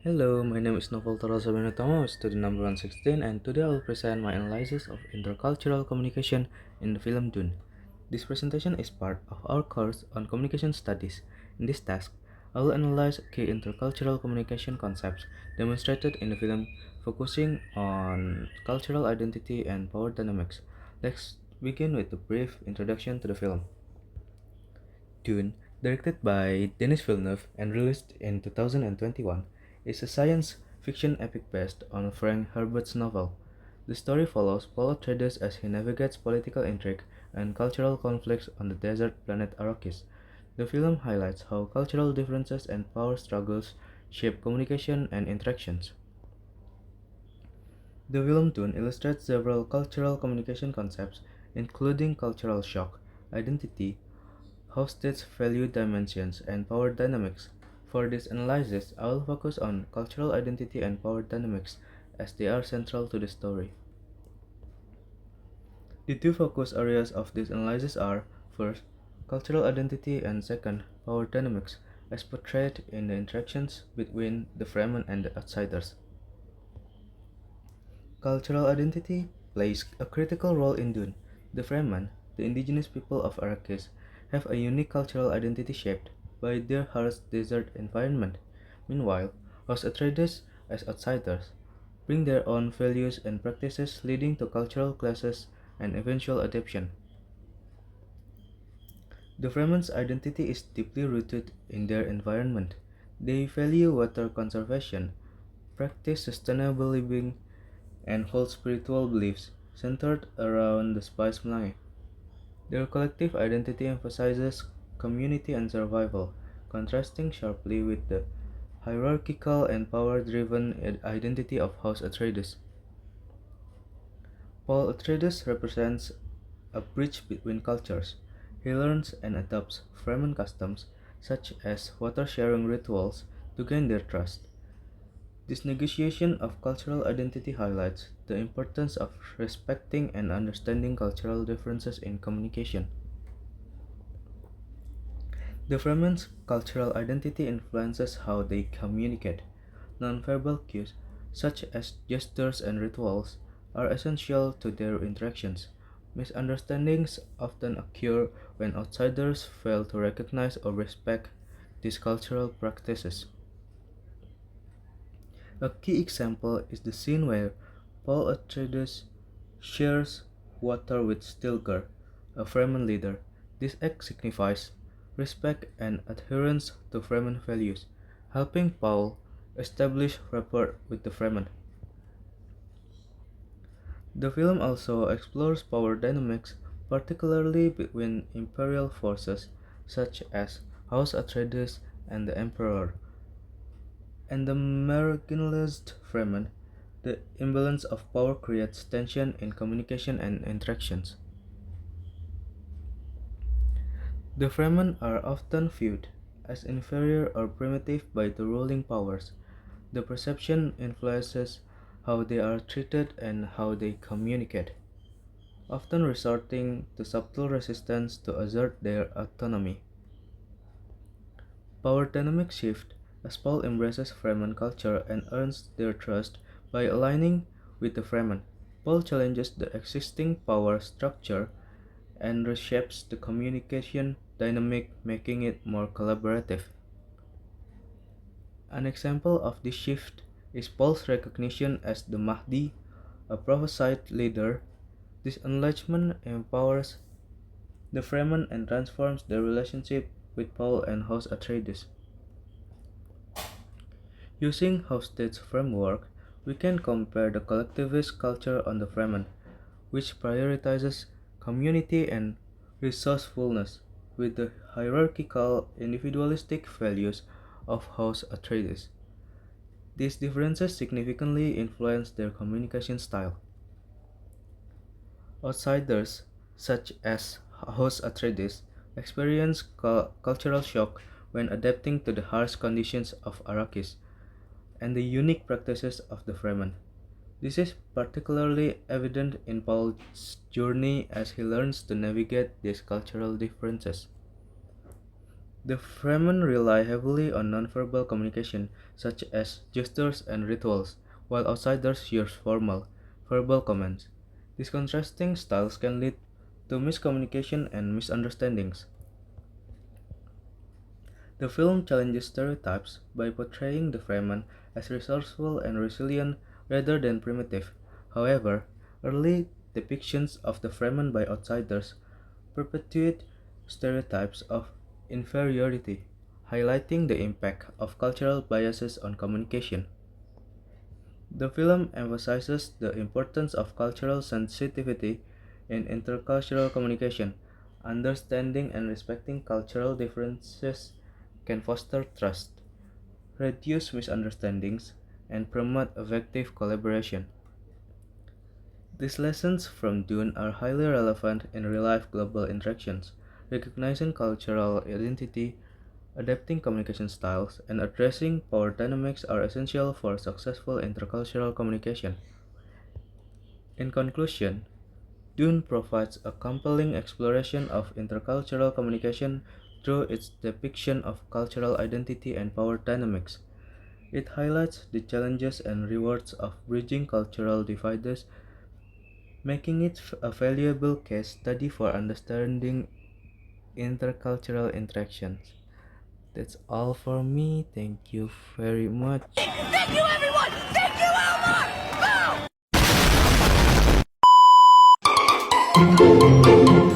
Hello, my name is Naufaltora Sabian Utama, student number 116, and today I will present my analysis of intercultural communication in the film Dune. This presentation is part of our course on communication studies. In this task, I will analyze key intercultural communication concepts demonstrated in the film, focusing on cultural identity and power dynamics. Let's begin with a brief introduction to the film. Dune, directed by Denis Villeneuve and released in 2021, is a science fiction epic based on Frank Herbert's novel. The story follows Paul Atreides as he navigates political intrigue and cultural conflicts on the desert planet Arrakis. The film highlights how cultural differences and power struggles shape communication and interactions. The film Dune illustrates several cultural communication concepts, including cultural shock, identity, hostage value dimensions, and power dynamics. For this analysis, I will focus on cultural identity and power dynamics as they are central to the story. The two focus areas of this analysis are first, cultural identity, and second, power dynamics, as portrayed in the interactions between the Fremen and the outsiders. Cultural identity plays a critical role in Dune. The Fremen, the indigenous people of Arrakis, have a unique cultural identity shaped by their harsh desert environment. Meanwhile, House Atreides, as outsiders, bring their own values and practices leading to cultural clashes and eventual adaptation. The Fremen's identity is deeply rooted in their environment. They value water conservation, practice sustainable living, and hold spiritual beliefs centered around the spice Mlange. Their collective identity emphasizes community and survival, contrasting sharply with the hierarchical and power-driven identity of House Atreides. Paul Atreides represents a bridge between cultures. He learns and adopts Fremen customs, such as water-sharing rituals, to gain their trust. This negotiation of cultural identity highlights the importance of respecting and understanding cultural differences in communication. The Fremen's cultural identity influences how they communicate. Nonverbal cues, such as gestures and rituals, are essential to their interactions. Misunderstandings often occur when outsiders fail to recognize or respect these cultural practices. A key example is the scene where Paul Atreides shares water with Stilgar, a Fremen leader. This act signifies respect and adherence to Fremen values, helping Paul establish rapport with the Fremen. The film also explores power dynamics, particularly between imperial forces such as House Atreides and the Emperor, and the marginalized Fremen. The imbalance of power creates tension in communication and interactions. The Fremen are often viewed as inferior or primitive by the ruling powers. The perception influences how they are treated and how they communicate, often resorting to subtle resistance to assert their autonomy. Power dynamics shift as Paul embraces Fremen culture and earns their trust by aligning with the Fremen. Paul challenges the existing power structure and reshapes the communication dynamic, making it more collaborative. An example of this shift is Paul's recognition as the Mahdi, a prophesied leader. This enlargement empowers the Fremen and transforms their relationship with Paul and House Atreides. Using Hofstede's framework, we can compare the collectivist culture on the Fremen, which prioritizes community and resourcefulness, with the hierarchical, individualistic values of House Atreides. These differences significantly influence their communication style. Outsiders, such as House Atreides, experience cultural shock when adapting to the harsh conditions of Arrakis and the unique practices of the Fremen. This is particularly evident in Paul's journey as he learns to navigate these cultural differences. The Fremen rely heavily on nonverbal communication, such as gestures and rituals, while outsiders use formal, verbal commands. These contrasting styles can lead to miscommunication and misunderstandings. The film challenges stereotypes by portraying the Fremen as resourceful and resilient rather than primitive. However, early depictions of the Fremen by outsiders perpetuate stereotypes of inferiority, highlighting the impact of cultural biases on communication. The film emphasizes the importance of cultural sensitivity in intercultural communication. Understanding and respecting cultural differences can foster trust, reduce misunderstandings, and promote effective collaboration. These lessons from Dune are highly relevant in real-life global interactions. Recognizing cultural identity, adapting communication styles, and addressing power dynamics are essential for successful intercultural communication. In conclusion, Dune provides a compelling exploration of intercultural communication through its depiction of cultural identity and power dynamics. It highlights the challenges and rewards of bridging cultural divides, making it a valuable case study for understanding intercultural interactions. That's all for me. Thank you very much. Thank you, everyone! Thank you, Elmar! Boom!